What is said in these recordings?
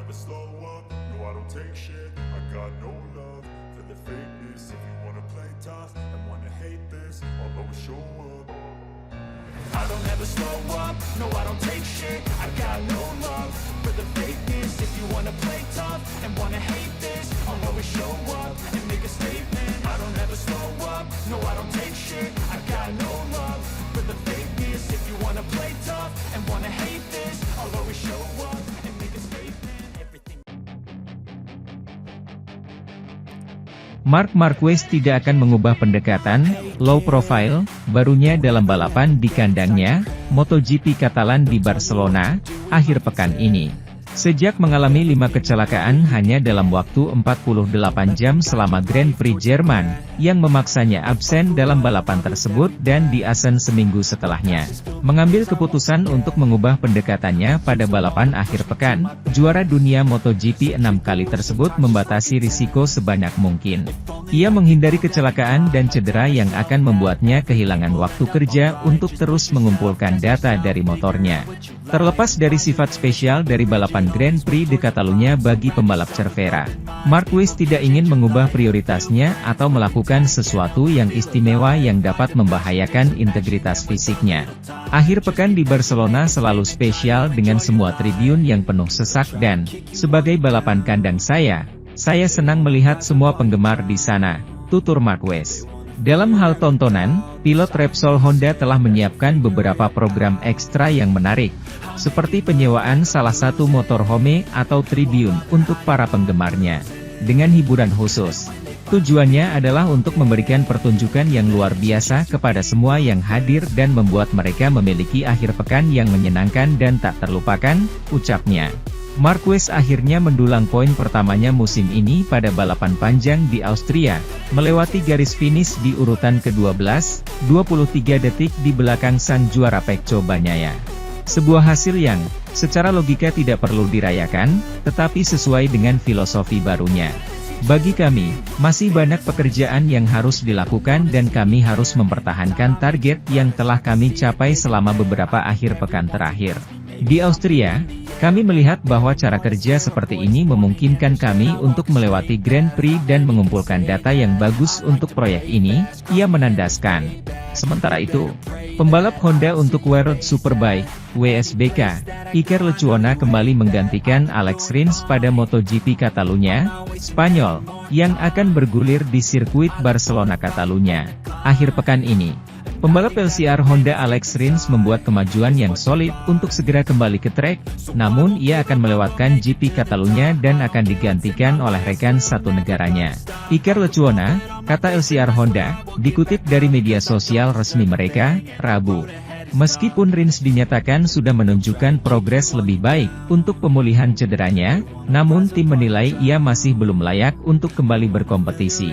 never slow up, no I don't take shit. I got no love for the fakeness. If you wanna play tough and wanna hate this, I'll always show up. I don't ever slow up, no I don't take shit. I got no love for the fakeness. If you wanna play tough and wanna hate this, I'll always show up and make a statement. I don't ever slow up, no I don't take shit. I got no love for the fakeness. If you wanna play tough and wanna hate this, I'll always show up and make a statement. Everything. Marc Marquez tidak akan mengubah pendekatan low profile barunya dalam balapan di kandangnya, MotoGP Katalan di Barcelona, akhir pekan ini. Sejak mengalami 5 kecelakaan hanya dalam waktu 48 jam selama Grand Prix Jerman, yang memaksanya absen dalam balapan tersebut dan diasen seminggu setelahnya. Mengambil keputusan untuk mengubah pendekatannya pada balapan akhir pekan, juara dunia MotoGP 6 kali tersebut membatasi risiko sebanyak mungkin. Ia menghindari kecelakaan dan cedera yang akan membuatnya kehilangan waktu kerja untuk terus mengumpulkan data dari motornya. Terlepas dari sifat spesial dari balapan Grand Prix de Catalunya bagi pembalap Cervera, Marquez tidak ingin mengubah prioritasnya atau melakukan sesuatu yang istimewa yang dapat membahayakan integritas fisiknya. Akhir pekan di Barcelona selalu spesial dengan semua tribun yang penuh sesak dan, sebagai balapan kandang saya senang melihat semua penggemar di sana, tutur Marquez. Dalam hal tontonan, pilot Repsol Honda telah menyiapkan beberapa program ekstra yang menarik, seperti penyewaan salah satu motorhome atau tribun untuk para penggemarnya, dengan hiburan khusus. Tujuannya adalah untuk memberikan pertunjukan yang luar biasa kepada semua yang hadir dan membuat mereka memiliki akhir pekan yang menyenangkan dan tak terlupakan, ucapnya. Marquez akhirnya mendulang poin pertamanya musim ini pada balapan panjang di Austria, melewati garis finish di urutan ke-12, 23 detik di belakang sang juara Pecco Bagnaia. Sebuah hasil yang, secara logika tidak perlu dirayakan, tetapi sesuai dengan filosofi barunya. Bagi kami, masih banyak pekerjaan yang harus dilakukan dan kami harus mempertahankan target yang telah kami capai selama beberapa akhir pekan terakhir. Di Austria, kami melihat bahwa cara kerja seperti ini memungkinkan kami untuk melewati Grand Prix dan mengumpulkan data yang bagus untuk proyek ini, ia menandaskan. Sementara itu, pembalap Honda untuk World Superbike, WSBK, Iker Lecuona kembali menggantikan Alex Rins pada MotoGP Catalunya, Spanyol, yang akan bergulir di sirkuit Barcelona Catalunya, akhir pekan ini. Pembalap LCR Honda Alex Rins membuat kemajuan yang solid untuk segera kembali ke trek, namun ia akan melewatkan GP Catalunya dan akan digantikan oleh rekan satu negaranya, Iker Lecuona, kata LCR Honda, dikutip dari media sosial resmi mereka, Rabu. Meskipun Rins dinyatakan sudah menunjukkan progres lebih baik untuk pemulihan cederanya, namun tim menilai ia masih belum layak untuk kembali berkompetisi.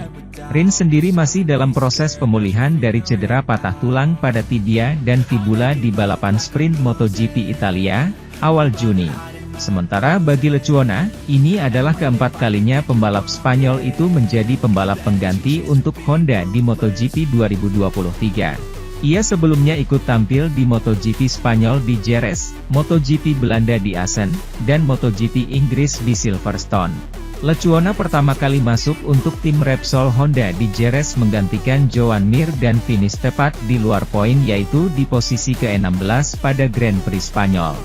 Rins sendiri masih dalam proses pemulihan dari cedera patah tulang pada tibia dan fibula di balapan sprint MotoGP Italia, awal Juni. Sementara bagi Lecuona, ini adalah keempat kalinya pembalap Spanyol itu menjadi pembalap pengganti untuk Honda di MotoGP 2023. Ia sebelumnya ikut tampil di MotoGP Spanyol di Jerez, MotoGP Belanda di Assen, dan MotoGP Inggris di Silverstone. Lecuona pertama kali masuk untuk tim Repsol Honda di Jerez menggantikan Joan Mir dan finish tepat di luar poin yaitu di posisi ke-16 pada Grand Prix Spanyol.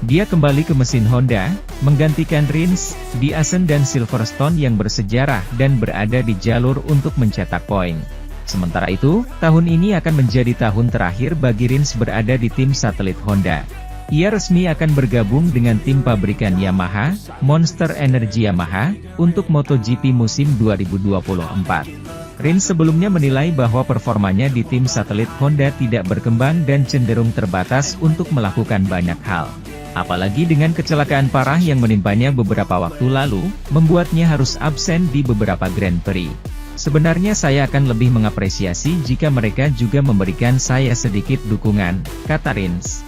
Dia kembali ke mesin Honda, menggantikan Rins, di Assen dan Silverstone yang bersejarah dan berada di jalur untuk mencetak poin. Sementara itu, tahun ini akan menjadi tahun terakhir bagi Rins berada di tim satelit Honda. Ia resmi akan bergabung dengan tim pabrikan Yamaha, Monster Energy Yamaha, untuk MotoGP musim 2024. Rins sebelumnya menilai bahwa performanya di tim satelit Honda tidak berkembang dan cenderung terbatas untuk melakukan banyak hal. Apalagi dengan kecelakaan parah yang menimpanya beberapa waktu lalu, membuatnya harus absen di beberapa Grand Prix. Sebenarnya saya akan lebih mengapresiasi jika mereka juga memberikan saya sedikit dukungan, kata Rins.